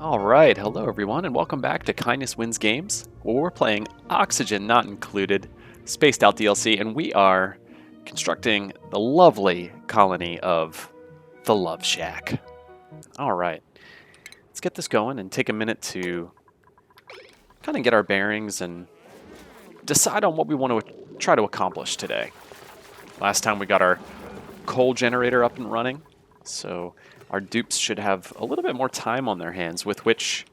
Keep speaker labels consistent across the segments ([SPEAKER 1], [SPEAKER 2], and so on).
[SPEAKER 1] All right, hello everyone, and welcome back to Kindness Wins Games, where we're playing Oxygen Not Included, Spaced Out DLC, and we are constructing the lovely colony of the Love Shack. All right, let's get this going and take a minute to kind of get our bearings and decide on what we want to try to accomplish today. Last time we got our coal generator up and running, so our dupes should have a little bit more time on their hands with which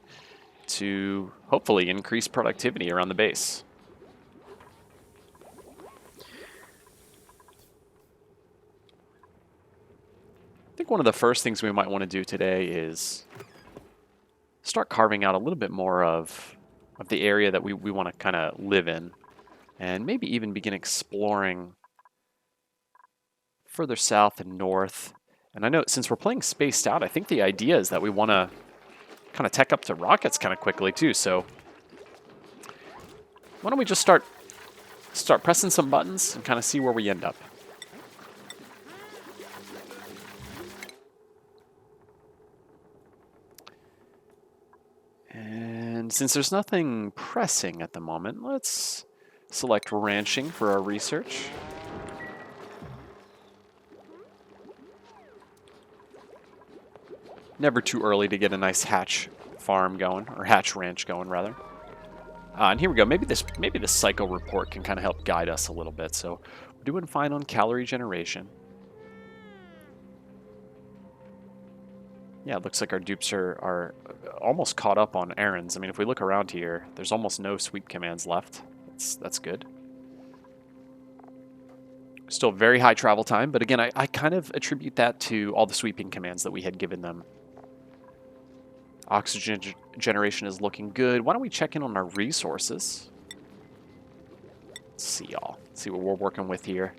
[SPEAKER 1] to hopefully increase productivity around the base. I think one of the first things we might want to do today is start carving out a little bit more of the area that we want to kind of live in, and maybe even begin exploring further south and north. And I know since we're playing spaced out, I think the idea is that we want to kind of tech up to rockets kind of quickly too. So why don't we just start pressing some buttons and kind of see where we end up. And since there's nothing pressing at the moment, let's select ranching for our research. Never too early to get a nice hatch farm going, or hatch ranch going, rather. And here we go. Maybe this cycle report can kind of help guide us a little bit. So we're doing fine on calorie generation. Yeah, it looks like our dupes are almost caught up on errands. I mean, if we look around here, there's almost no sweep commands left. That's good. Still very high travel time, but again, I kind of attribute that to all the sweeping commands that we had given them. Oxygen generation is looking good. Why don't we check in on our resources? Let's see, y'all. See what we're working with here.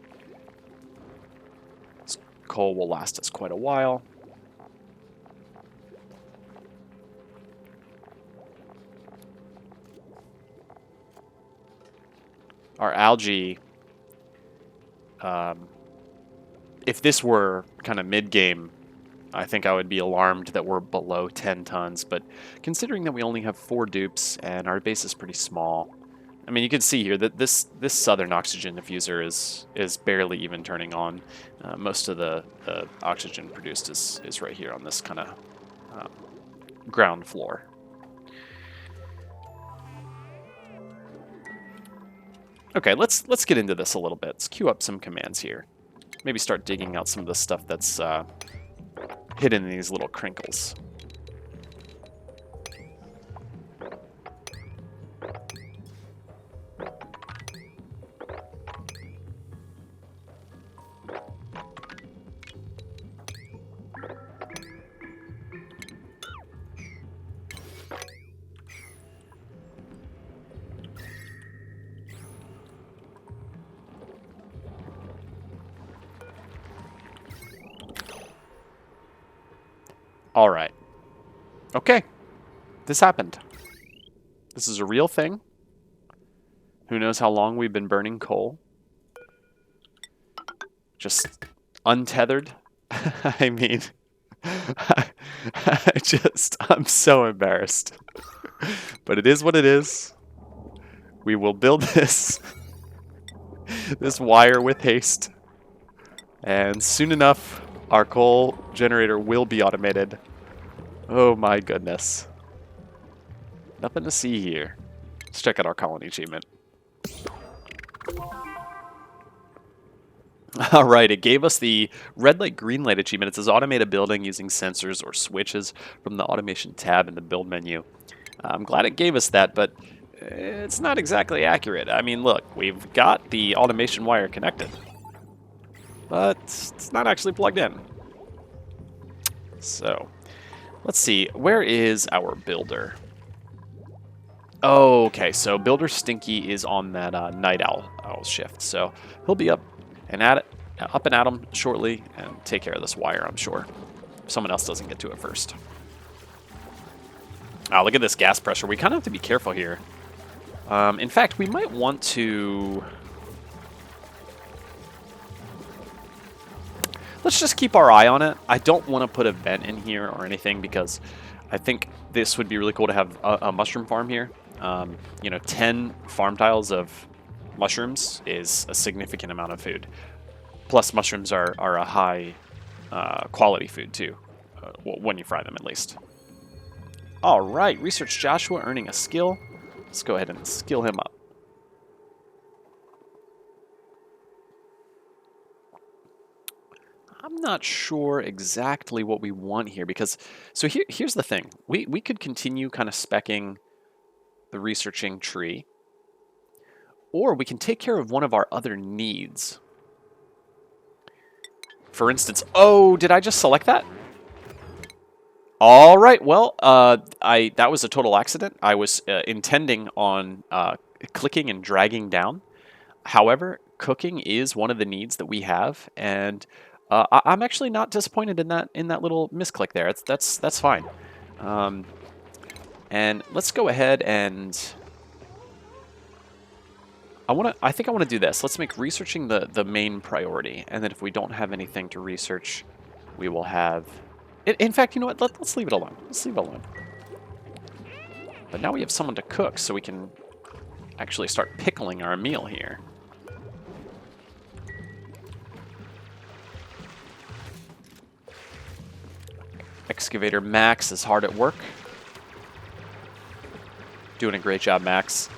[SPEAKER 1] This coal will last us quite a while. Our algae, if this were kind of mid-game, I think I would be alarmed that we're below 10 tons, but considering that we only have 4 dupes and our base is pretty small, I mean, you can see here that this southern oxygen diffuser is barely even turning on. Most of the oxygen produced is right here on this kind of ground floor. Okay, let's get into this a little bit. Let's queue up some commands here. Maybe start digging out some of the stuff that's hidden in these little crinkles. All right. Okay. This happened. This is a real thing. Who knows how long we've been burning coal? Just untethered. I mean, I'm so embarrassed. But it is what it is. We will build this wire with haste. And soon enough, our coal generator will be automated. Oh my goodness. Nothing to see here. Let's check out our colony achievement. Alright, it gave us the red light, green light achievement. It says automate a building using sensors or switches from the automation tab in the build menu. I'm glad it gave us that, but it's not exactly accurate. I mean, look, we've got the automation wire connected, but it's not actually plugged in. So, let's see. Where is our builder? Oh, okay, so Builder Stinky is on that night owl shift, so he'll be up and at him shortly and take care of this wire, I'm sure. If someone else doesn't get to it first. Oh, look at this gas pressure. We kind of have to be careful here. In fact, we might want to... Let's just keep our eye on it. I don't want to put a vent in here or anything because I think this would be really cool to have a mushroom farm here. 10 farm tiles of mushrooms is a significant amount of food. Plus, mushrooms are a high quality food too, when you fry them at least. All right, research Joshua earning a skill. Let's go ahead and skill him up. I'm not sure exactly what we want here because, so here's the thing. We could continue kind of speccing the researching tree, or we can take care of one of our other needs. For instance, oh, did I just select that? All right, well, that was a total accident. I was intending on clicking and dragging down. However, cooking is one of the needs that we have, and I'm actually not disappointed in that little misclick there. That's fine. And let's go ahead and I think I want to do this. Let's make researching the main priority, and then if we don't have anything to research, we will have. In fact, you know what? Let's leave it alone. Let's leave it alone. But now we have someone to cook, so we can actually start pickling our meal here. Excavator Max is hard at work. Doing a great job, Max.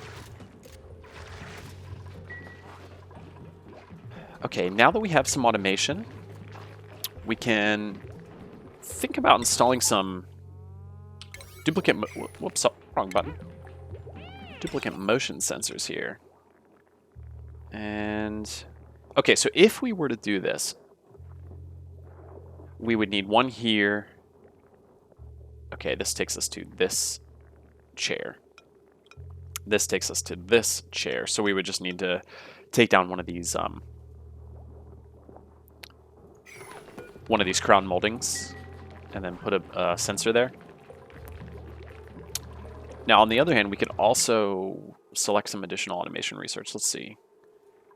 [SPEAKER 1] Okay, now that we have some automation, we can think about installing some duplicate... Whoops, wrong button. Duplicate motion sensors here. And... Okay, so if we were to do this, we would need one here. Okay, this takes us to this chair. This takes us to this chair. So we would just need to take down one of these crown moldings and then put a sensor there. Now, on the other hand, we could also select some additional automation research. Let's see.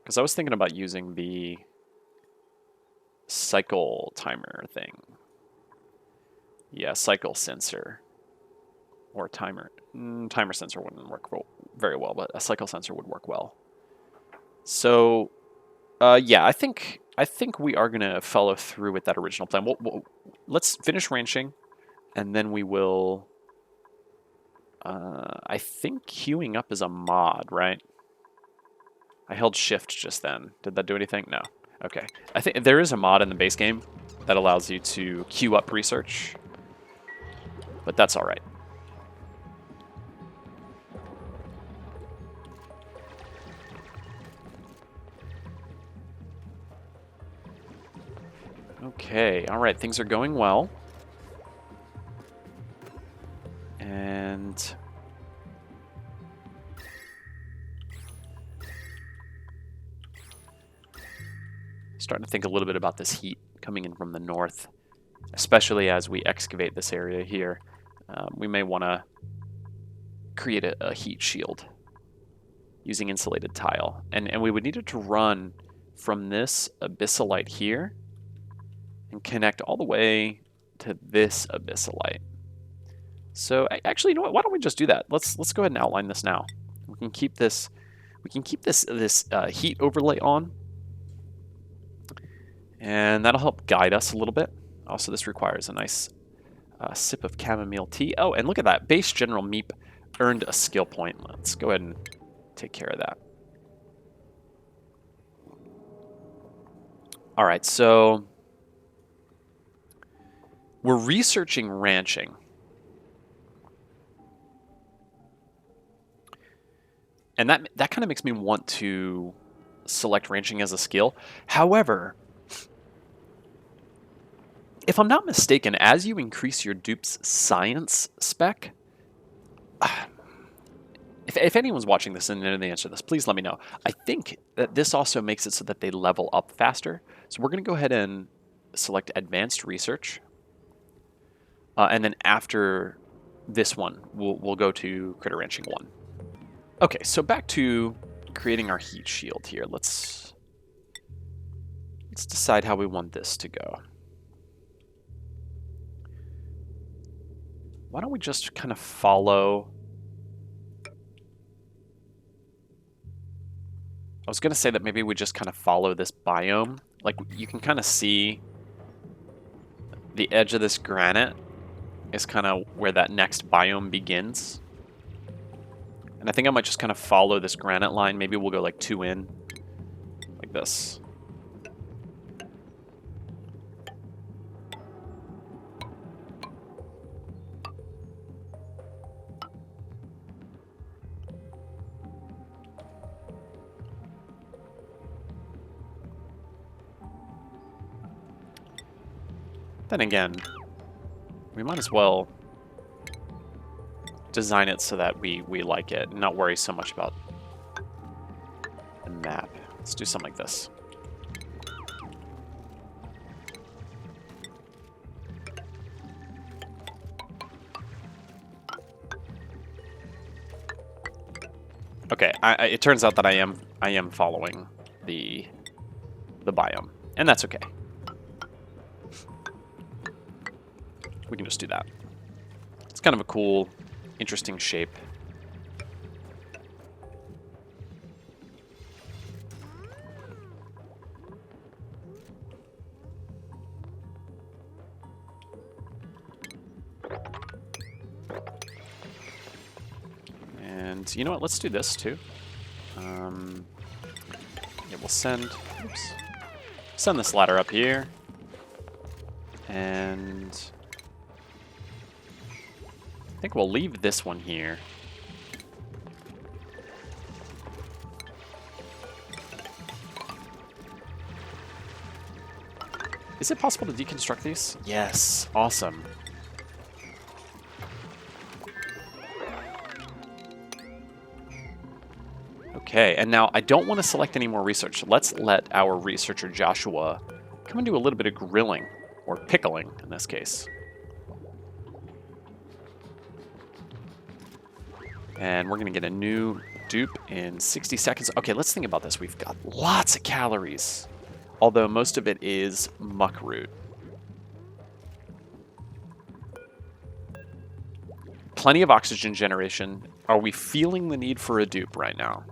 [SPEAKER 1] Because I was thinking about using the cycle timer thing. Yeah, cycle sensor. Or timer. Timer sensor wouldn't work very well, but a cycle sensor would work well. So, yeah, I think we are going to follow through with that original plan. Let's finish ranching, and then we will... I think queuing up is a mod, right? I held shift just then. Did that do anything? No. Okay. I think there is a mod in the base game that allows you to queue up research, but that's all right. Okay, all right, things are going well. And starting to think a little bit about this heat coming in from the north, especially as we excavate this area here. We may want to create a heat shield using insulated tile. And we would need it to run from this abyssalite here and connect all the way to this abyssalite. So actually, you know what? Why don't we just do that? Let's go ahead and outline this now. We can keep this heat overlay on, and that'll help guide us a little bit. Also, this requires a nice sip of chamomile tea. Oh, and look at that. Base General Meep earned a skill point. Let's go ahead and take care of that. All right, so we're researching ranching. And that kind of makes me want to select ranching as a skill. However, if I'm not mistaken, as you increase your dupe's science spec, if anyone's watching this and know the answer to this, please let me know. I think that this also makes it so that they level up faster. So we're going to go ahead and select advanced research. And then after this one, we'll go to critter ranching 1. Okay, so back to creating our heat shield here. Let's decide how we want this to go. why don't we just kind of follow... I was going to say that maybe we just kind of follow this biome. Like, you can kind of see the edge of this granite is kind of where that next biome begins. And I think I might just kind of follow this granite line. Maybe we'll go like 2 in, like this. Then again, we might as well design it so that we like it and not worry so much about the map. Let's do something like this. Okay, it turns out that I am following the biome, and that's okay. We can just do that. It's kind of a cool, interesting shape. And you know what? Let's do this too. Yeah, we'll send this ladder up here, and I think we'll leave this one here. Is it possible to deconstruct these? Yes, awesome. Okay, and now I don't want to select any more research. Let's let our researcher Joshua come and do a little bit of grilling, or pickling in this case. And we're going to get a new dupe in 60 seconds. Okay, let's think about this. We've got lots of calories, although most of it is muckroot. Plenty of oxygen generation. Are we feeling the need for a dupe right now?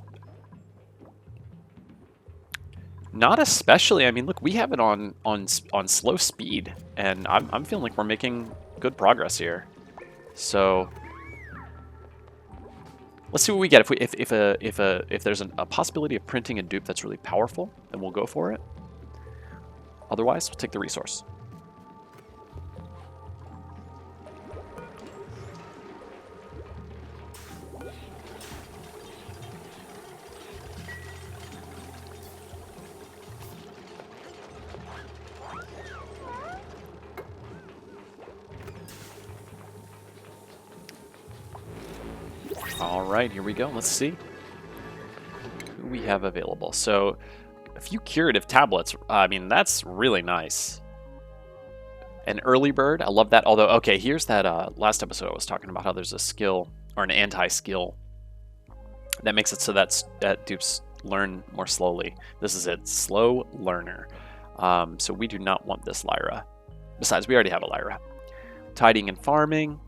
[SPEAKER 1] Not especially. I mean, look, we have it on slow speed, and I'm feeling like we're making good progress here. So let's see what we get. If there's a possibility of printing a dupe that's really powerful, then we'll go for it. Otherwise, we'll take the resource. Alright, here we go. Let's see who we have available. So, a few curative tablets. I mean, that's really nice. An early bird. I love that. Although, okay, here's that last episode I was talking about how there's a skill, or an anti-skill, that makes it so that dupes learn more slowly. This is it. Slow learner. So we do not want this Lyra. Besides, we already have a Lyra. Tidying and farming.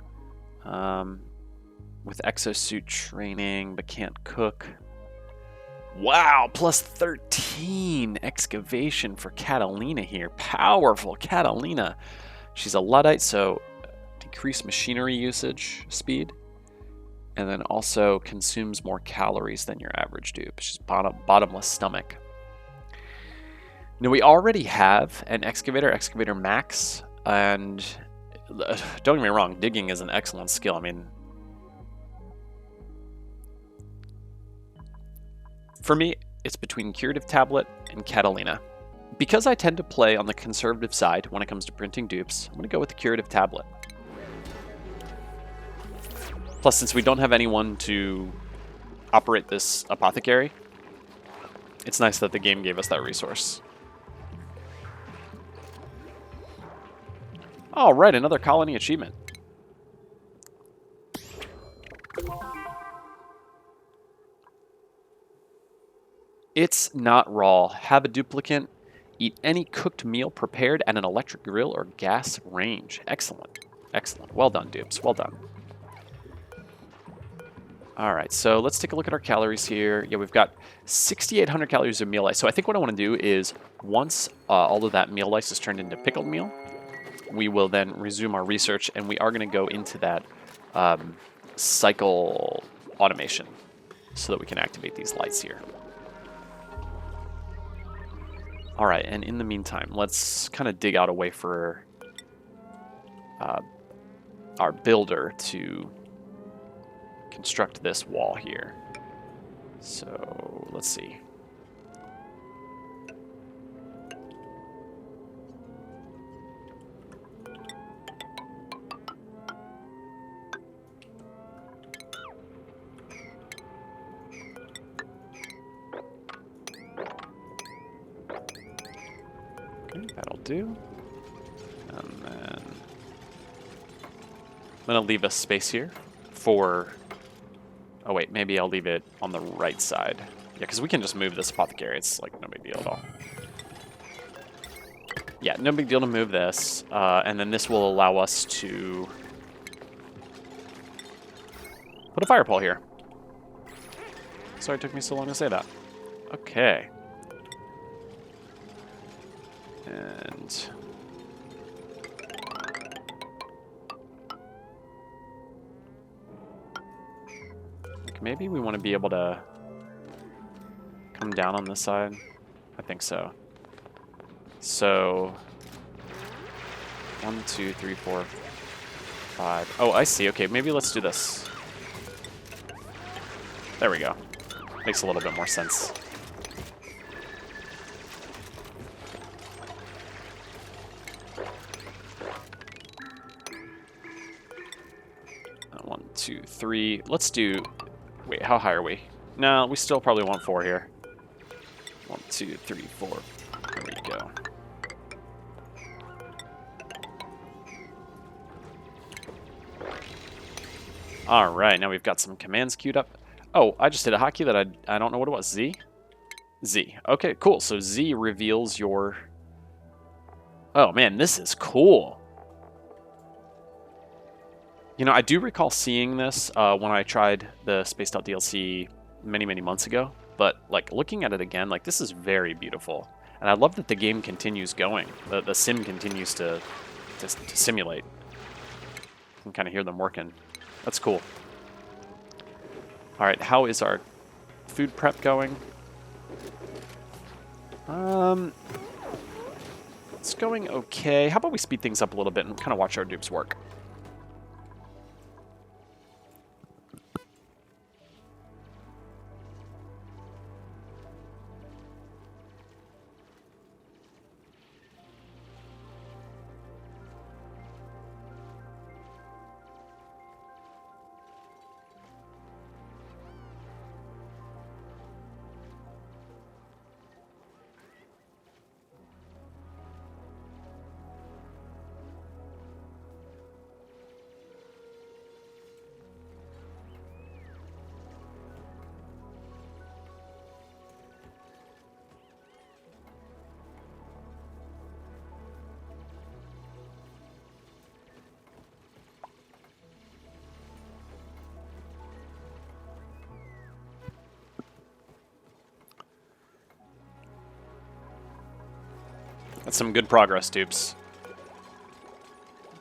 [SPEAKER 1] With exosuit training, but can't cook. Wow, plus 13 excavation for Catalina here. Powerful Catalina. She's a Luddite, so decreased machinery usage speed. And then also consumes more calories than your average dupe. She's bottomless stomach. Now we already have an Excavator Max, and don't get me wrong, digging is an excellent skill. I mean, for me, it's between Curative Tablet and Catalina. Because I tend to play on the conservative side when it comes to printing dupes, I'm going to go with the Curative Tablet. Plus, since we don't have anyone to operate this apothecary, it's nice that the game gave us that resource. All right, another colony achievement. It's not raw. Have a duplicate. Eat any cooked meal prepared at an electric grill or gas range. Excellent. Excellent. Well done, dupes. Well done. All right, so let's take a look at our calories here. Yeah, we've got 6,800 calories of meal ice. So I think what I want to do is once all of that meal ice is turned into pickled meal, we will then resume our research, and we are going to go into that cycle automation so that we can activate these lights here. All right, and in the meantime, let's kind of dig out a way for our builder to construct this wall here. So let's see. Okay, that'll do. And then I'm gonna leave a space here for. Oh wait, maybe I'll leave it on the right side. Yeah, because we can just move this apothecary. It's like no big deal at all. Yeah, no big deal to move this. And then this will allow us to put a fire pole here. Sorry it took me so long to say that. Okay. And maybe we want to be able to come down on this side. I think so. So 1, 2, 3, 4, 5. Oh, I see. Okay, maybe let's do this. There we go. Makes a little bit more sense. One, 2, 3. Let's do. Wait, how high are we? No, we still probably want 4 here. 1, 2, 3, 4. There we go. All right, now we've got some commands queued up. Oh, I just hit a hotkey that I don't know what it was. Z? Z. Okay, cool. So Z reveals your... Oh, man, this is cool. You know, I do recall seeing this when I tried the Spaced Out DLC many, many months ago. But, like, looking at it again, like, this is very beautiful. And I love that the game continues going. The sim continues to simulate. You can kind of hear them working. That's cool. All right, how is our food prep going? It's going okay. How about we speed things up a little bit and kind of watch our dupes work? That's some good progress, dupes.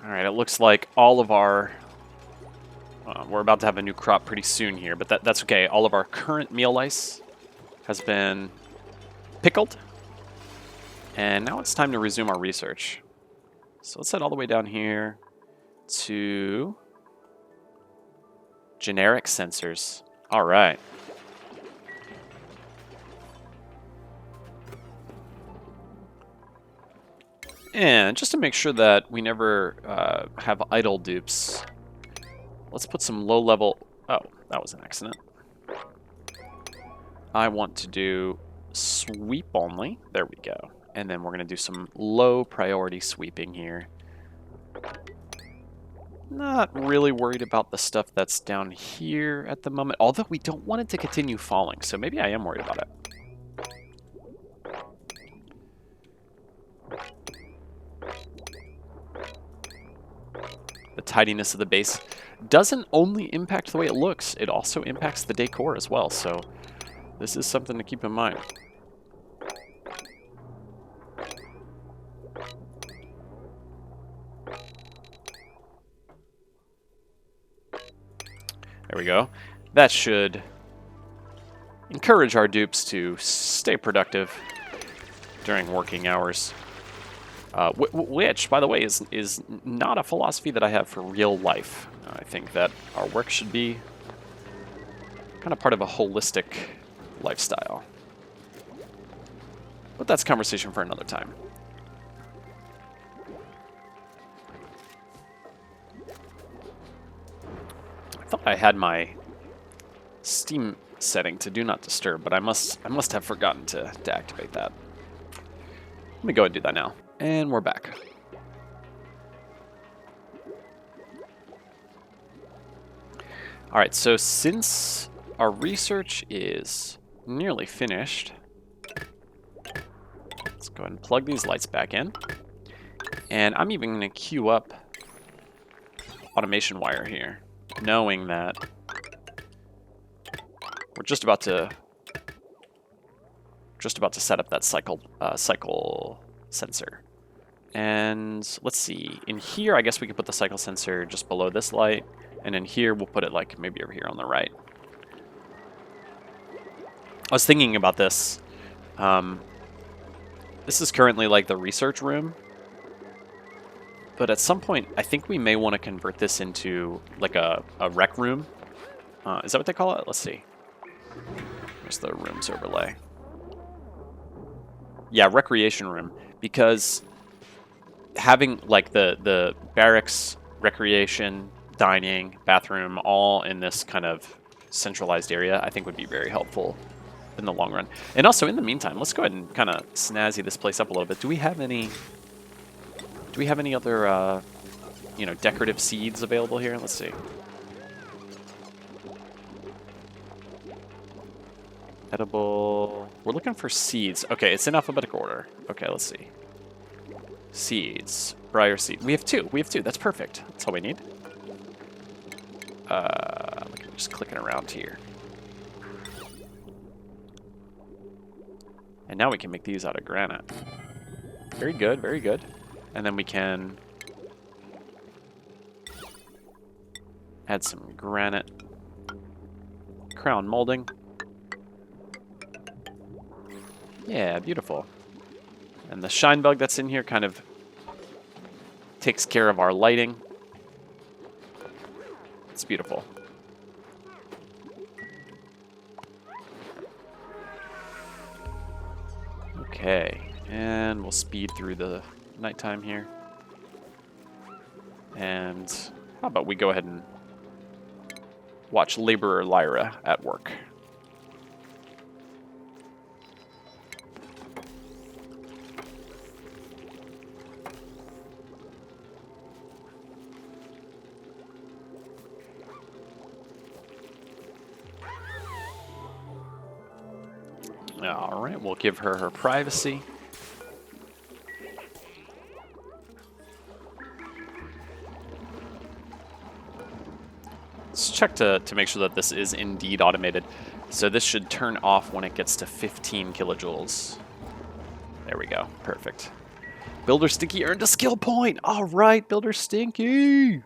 [SPEAKER 1] All right, it looks like all of our... we're about to have a new crop pretty soon here, but that's okay. All of our current meal ice has been pickled. And now it's time to resume our research. So let's head all the way down here to generic sensors. All right. And just to make sure that we never have idle dupes, let's put some low-level... Oh, that was an accident. I want to do sweep only. There we go. And then we're going to do some low-priority sweeping here. Not really worried about the stuff that's down here at the moment, although we don't want it to continue falling, so maybe I am worried about it. The tidiness of the base doesn't only impact the way it looks, it also impacts the decor as well. So this is something to keep in mind. There we go. That should encourage our dupes to stay productive during working hours. Which, by the way, is not a philosophy that I have for real life. I think that our work should be kind of part of a holistic lifestyle. But that's a conversation for another time. I thought I had my Steam setting to do not disturb, but I must have forgotten to activate that. Let me go and do that now. And we're back. All right, so since our research is nearly finished, let's go ahead and plug these lights back in. And I'm even going to queue up automation wire here, knowing that we're just about to set up that cycle sensor. And let's see, in here I guess we could put the cycle sensor just below this light, and in here we'll put it like maybe over here on the right. I was thinking about this. This is currently like the research room, but at some point I think we may want to convert this into like a rec room. Is that what they call it? Let's see. There's the rooms overlay. Yeah, recreation room, because having like the barracks, recreation, dining, bathroom, all in this kind of centralized area, I think would be very helpful in the long run. And also, in the meantime, let's go ahead and kind of snazzy this place up a little bit. Do we have any other, you know, decorative seeds available here? Let's see. Edible. We're looking for seeds. Okay, it's in alphabetical order. Okay, let's see. Seeds. Briar seed. We have two. We have two. That's perfect. That's all we need. Look at just clicking around here. And now we can make these out of granite. Very good, very good. And then we can add some granite crown molding. Yeah, beautiful. And the shine bug that's in here kind of takes care of our lighting. It's beautiful. Okay, and we'll speed through the nighttime here. And how about we go ahead and watch Laborer Lyra at work. All right, we'll give her her privacy. Let's check to make sure that this is indeed automated. So this should turn off when it gets to 15 kilojoules. There we go. Perfect. Builder Stinky earned a skill point. All right, Builder Stinky. All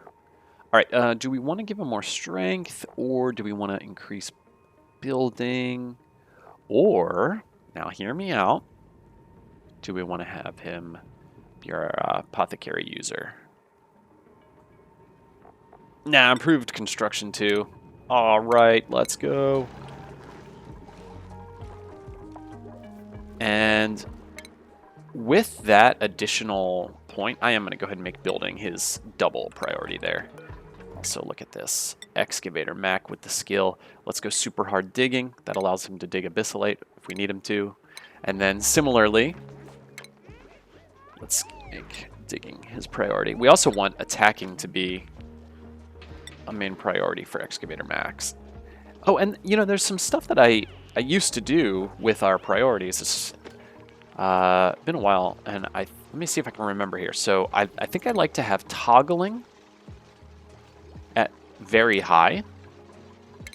[SPEAKER 1] right, do we want to give him more strength, or do we want to increase building? Or, now hear me out, do we want to have him be our apothecary user? Nah, improved construction too. All right, let's go. And with that additional point, I am going to go ahead and make building his double priority there. So look at this. Excavator Mac with the skill. Let's go super hard digging. That allows him to dig abyssalate if we need him to. And then similarly, let's make digging his priority. We also want attacking to be a main priority for Excavator Max. Oh, and you know, there's some stuff that I used to do with our priorities. It's been a while, and let me see if I can remember here. So I think I like to have toggling very high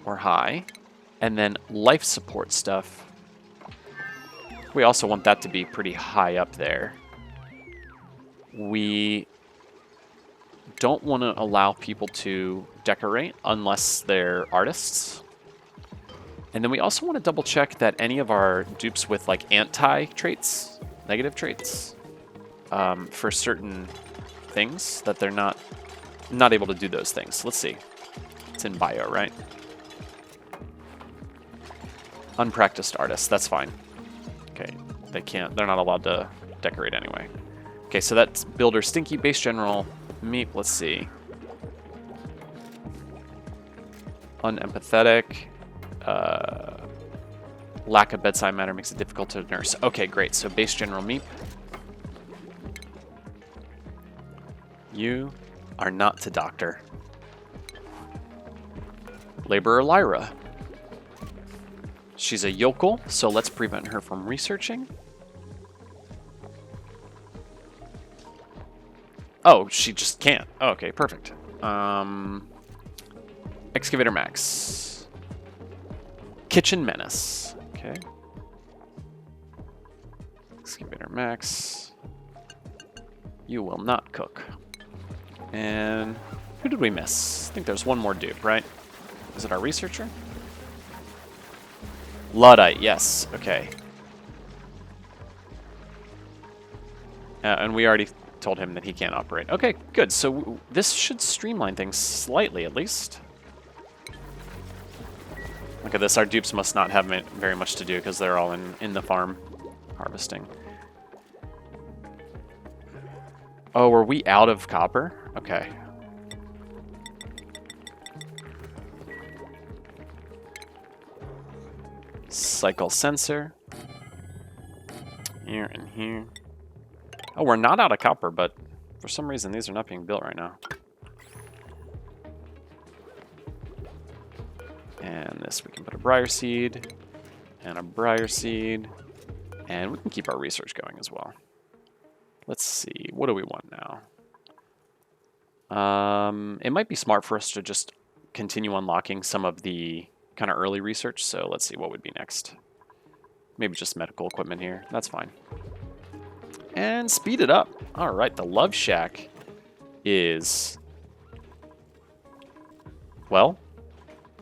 [SPEAKER 1] or high. And then life support stuff, we also want that to be pretty high up there. We don't want to allow people to decorate unless they're artists. And then we also want to double check that any of our dupes with like anti-traits, negative traits, for certain things, that they're not able to do those things. Let's see. It's in bio, right? Unpracticed artists, that's fine. Okay, they're not allowed to decorate anyway. Okay, so that's Builder Stinky, Base General, Meep, let's see. Unempathetic. Lack of bedside manner makes it difficult to nurse. Okay, great. So Base General Meep. You are not to doctor. Laborer Lyra. She's a yokel, so let's prevent her from researching. Oh, she just can't. Oh, okay, perfect. Excavator Max. Kitchen Menace. Okay. Excavator Max. You will not cook. And who did we miss? I think there's one more dupe, right? Is it our researcher? Luddite, yes. Okay. And we already told him that he can't operate. Okay, good. So this should streamline things slightly, at least. Look at this. Our dupes must not have very much to do because they're all in the farm harvesting. Oh, are we out of copper? Okay. Cycle sensor. Here and here. Oh, we're not out of copper, but for some reason these are not being built right now. And this, we can put a briar seed and a briar seed, and we can keep our research going as well. Let's see, what do we want now? It might be smart for us to just continue unlocking some of the kind of early research, so let's see what would be next. Maybe just medical equipment here, that's fine. And speed it up. All right, the Love Shack is, well,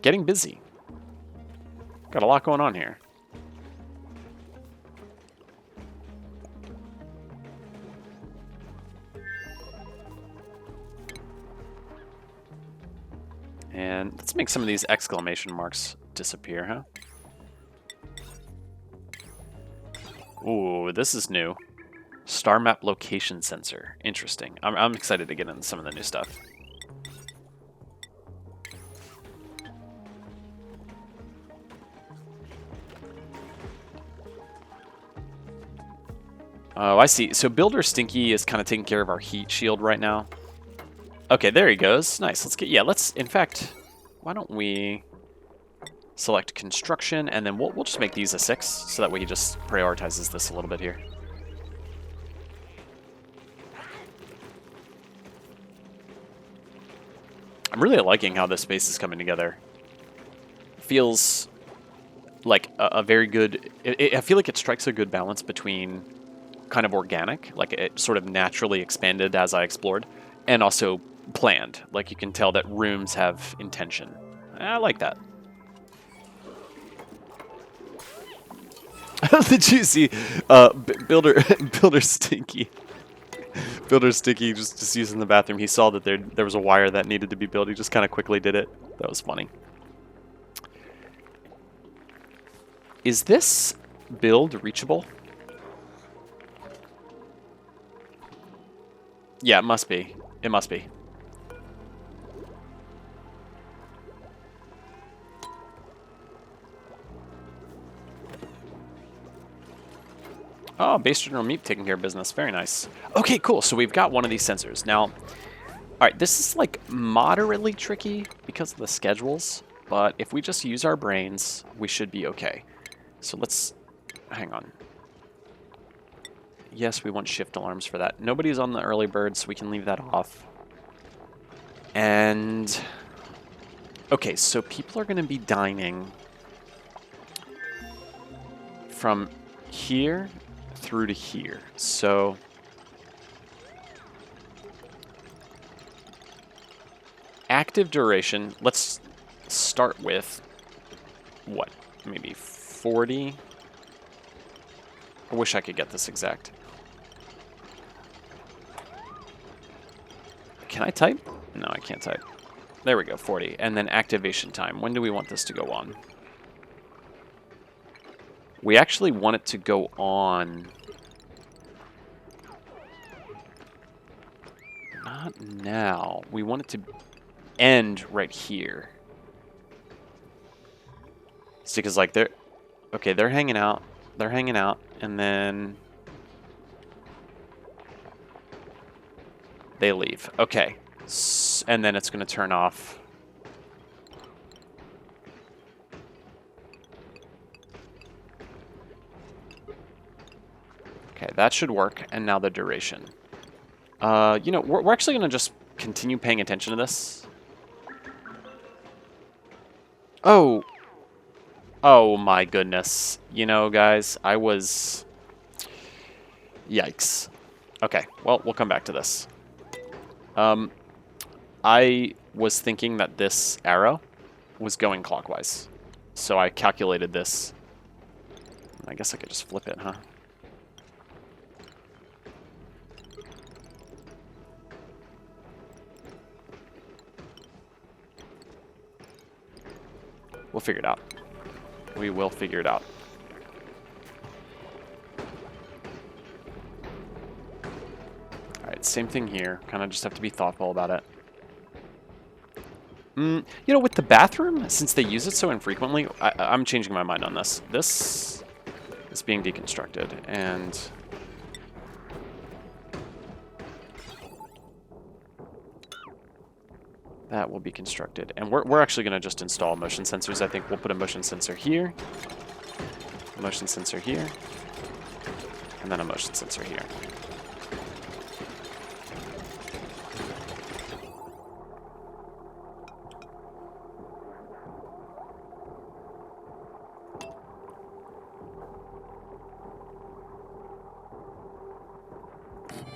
[SPEAKER 1] getting busy. Got a lot going on here. And let's make some of these exclamation marks disappear, huh? Ooh, this is new. Star map location sensor. Interesting. I'm excited to get into some of the new stuff. Oh, I see. So Builder Stinky is kind of taking care of our heat shield right now. Okay, there he goes. Nice. Let's get, yeah, let's, in fact, why don't we select construction, and then we'll just make these a 6, so that way he just prioritizes this a little bit here. I'm really liking how this space is coming together. Feels like a very good, I feel like it strikes a good balance between kind of organic, like it sort of naturally expanded as I explored, and also planned. Like you can tell that rooms have intention. I like that. Did you see Builder Stinky? Builder Stinky just using the bathroom. He saw that there was a wire that needed to be built. He just kind of quickly did it. That was funny. Is this build reachable? Yeah, it must be. It must be. Oh, Base General Meep taking care of business. Very nice. Okay, cool. So we've got one of these sensors. Now, all right, this is like moderately tricky because of the schedules, but if we just use our brains, we should be okay. So let's, hang on. Yes, we want shift alarms for that. Nobody's on the early bird, so we can leave that off. And Okay, so people are going to be dining from here through to here. So active duration, let's start with what? Maybe 40? I wish I could get this exact. Can I type? No, I can't type. There we go, 40. And then activation time. When do we want this to go on? We actually want it to go on... Not now. We want it to end right here. See, because like they're... Okay, they're hanging out. They're hanging out. And then... They leave. Okay. And then it's going to turn off. Okay, that should work. And now the duration. You know, we're actually going to just continue paying attention to this. Oh. Oh my goodness. You know, guys, I was... Yikes. Okay, well, we'll come back to this. I was thinking that this arrow was going clockwise. So I calculated this. I guess I could just flip it, huh? We'll figure it out. We will figure it out. Alright, same thing here. Kind of just have to be thoughtful about it. You know, with the bathroom, since they use it so infrequently, I'm changing my mind on this. This is being deconstructed, and... that will be constructed. And we're actually going to just install motion sensors. I think we'll put a motion sensor here, a motion sensor here, and then a motion sensor here.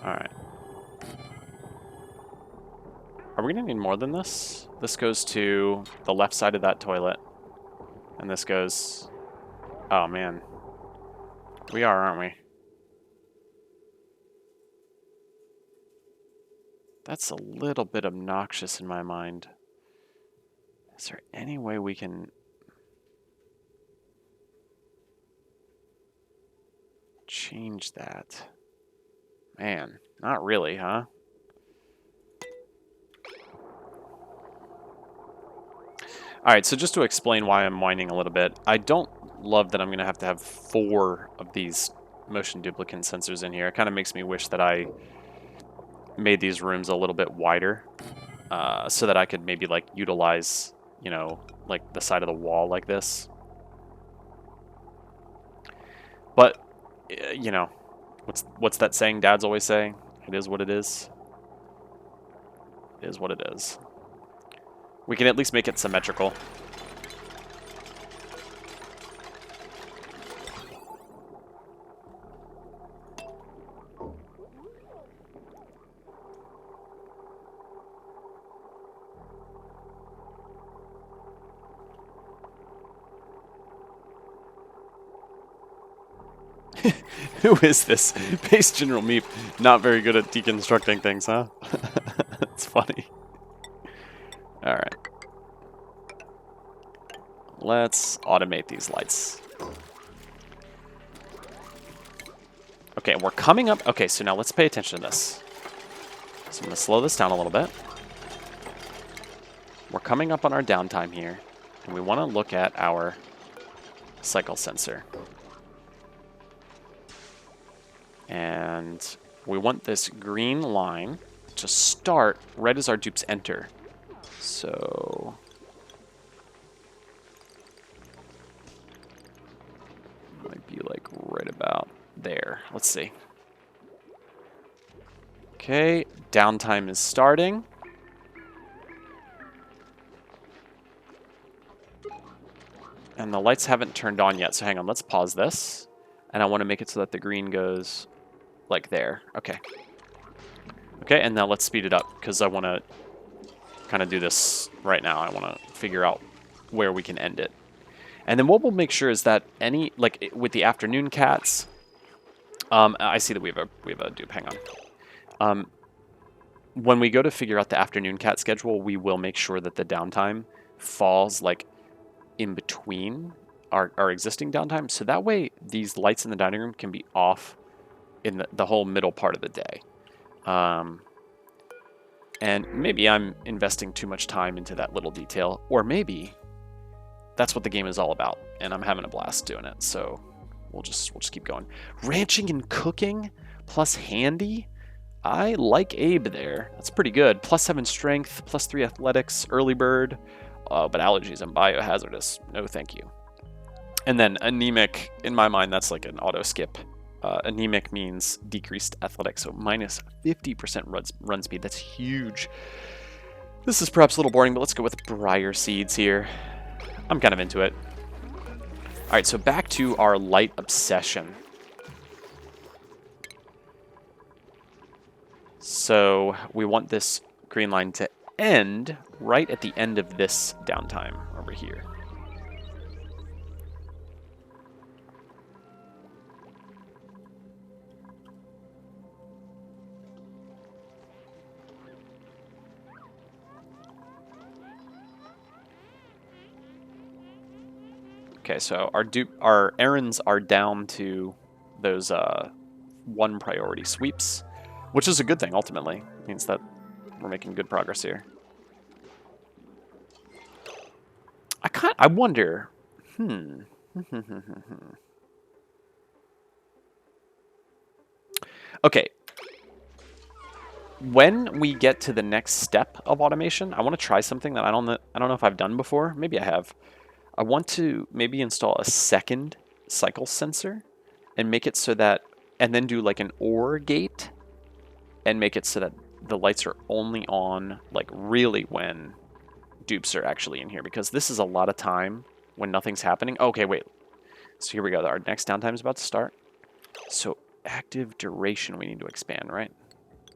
[SPEAKER 1] Alright. Are we going to need more than this? This goes to the left side of that toilet. And this goes... Oh, man. We are, aren't we? That's a little bit obnoxious in my mind. Is there any way we can... change that? Man, not really, huh? Alright, so just to explain why I'm whining a little bit, I don't love that I'm going to have 4 of these motion duplicant sensors in here. It kind of makes me wish that I made these rooms a little bit wider, so that I could maybe, like, utilize, you know, like, the side of the wall like this. But, you know, what's that saying dads always say? It is what it is. It is what it is. We can at least make it symmetrical. Who is this? Base General Meep, not very good at deconstructing things, huh? That's funny. Alright. Let's automate these lights. Okay, we're coming up. Okay, so now let's pay attention to this. So I'm going to slow this down a little bit. We're coming up on our downtime here, and we want to look at our cycle sensor. And we want this green line to start right as our dupes enter. So... might be like right about there. Let's see. Okay, downtime is starting. And the lights haven't turned on yet, so hang on, let's pause this. And I want to make it so that the green goes like there. Okay. Okay, and now let's speed it up, because I want to kind of do this right now. I want to figure out where we can end it. And then what we'll make sure is that any, like with the afternoon cats, I see that we have a dupe, hang on. When we go to figure out the afternoon cat schedule, we will make sure that the downtime falls like in between our existing downtime. So that way these lights in the dining room can be off in the whole middle part of the day. And maybe I'm investing too much time into that little detail, or maybe that's what the game is all about, and I'm having a blast doing it. So we'll just keep going. Ranching and cooking plus handy. I like Abe there. That's pretty good. +7 strength, +3 athletics, early bird, but allergies and biohazardous. No, thank you. And then anemic. In my mind, that's like an auto skip. Anemic means decreased athletics, so minus 50% run speed. That's huge. This is perhaps a little boring, but let's go with briar seeds here. I'm kind of into it. All right, so back to our light obsession. So we want this green line to end right at the end of this downtime over here. Okay, so our errands are down to those 1 priority sweeps, which is a good thing ultimately. It means that we're making good progress here. I wonder. Okay. When we get to the next step of automation, I want to try something that I don't know if I've done before. Maybe I have. I want to maybe install a second cycle sensor and make it so that, and then do like an OR gate and make it so that the lights are only on like really when dupes are actually in here, because this is a lot of time when nothing's happening. Okay, wait. So here we go. Our next downtime is about to start. So active duration we need to expand, right?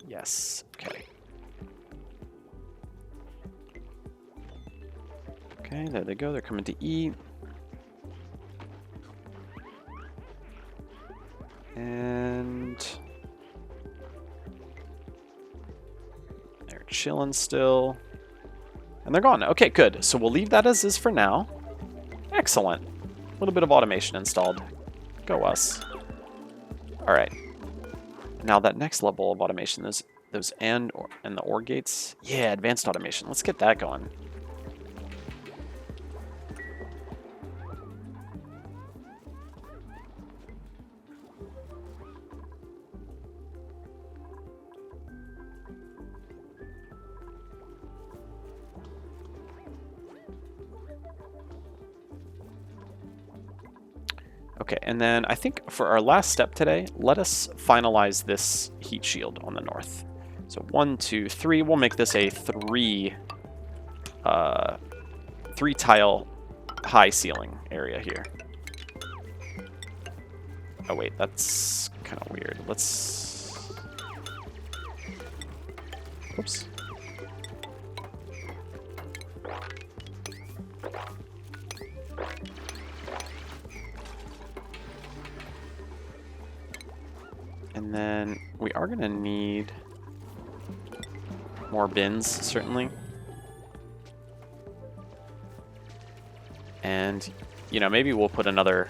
[SPEAKER 1] Yes. Okay. Okay, there they go. They're coming to eat. And they're chilling still. And they're gone. Okay, good. So we'll leave that as is for now. Excellent. A little bit of automation installed. Go us. All right. Now that next level of automation, those and the OR gates. Yeah, advanced automation. Let's get that going. Okay, and then I think for our last step today, let us finalize this heat shield on the north. So 1, 2, 3. We'll make this a 3 tile high ceiling area here. Oh wait, that's kind of weird. Let's. Whoops. And then we are going to need more bins, certainly. And, you know, maybe we'll put another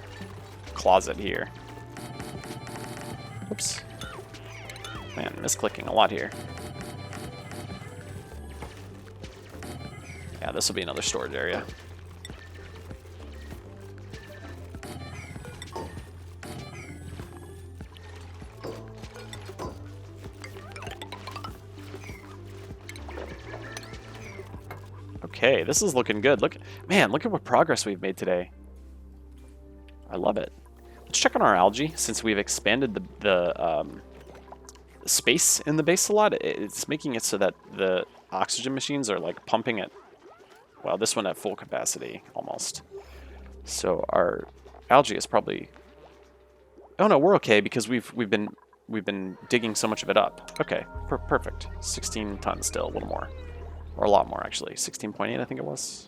[SPEAKER 1] closet here. Oops. Man, misclicking a lot here. Yeah, this will be another storage area. Okay, this is looking good. Look at what progress we've made today. I love it. Let's check on our algae, since we've expanded the space in the base a lot. It's making it so that the oxygen machines are like pumping at, well, this one at full capacity almost. So our algae is probably... Oh no, we're okay because we've been digging so much of it up. Okay, perfect. 16 tons still, a little more. Or a lot more, actually. 16.8, I think it was.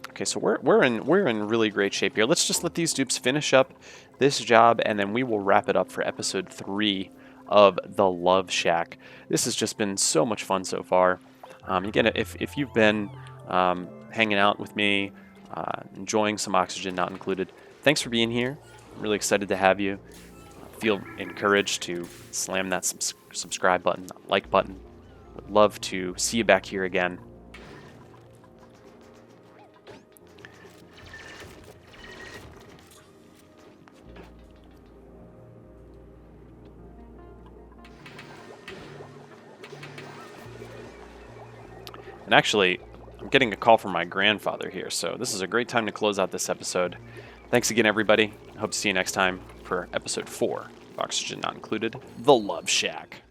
[SPEAKER 1] Okay, so we're in really great shape here. Let's just let these dupes finish up this job, and then we will wrap it up for episode 3 of the Love Shack. This has just been so much fun so far. Again, if you've been hanging out with me, enjoying some Oxygen Not Included, thanks for being here. I'm really excited to have you. Feel encouraged to slam that subscribe button, like button. Would love to see you back here again. And actually, I'm getting a call from my grandfather here, so this is a great time to close out this episode. Thanks again, everybody. Hope to see you next time for episode 4 of Oxygen Not Included, The Love Shack.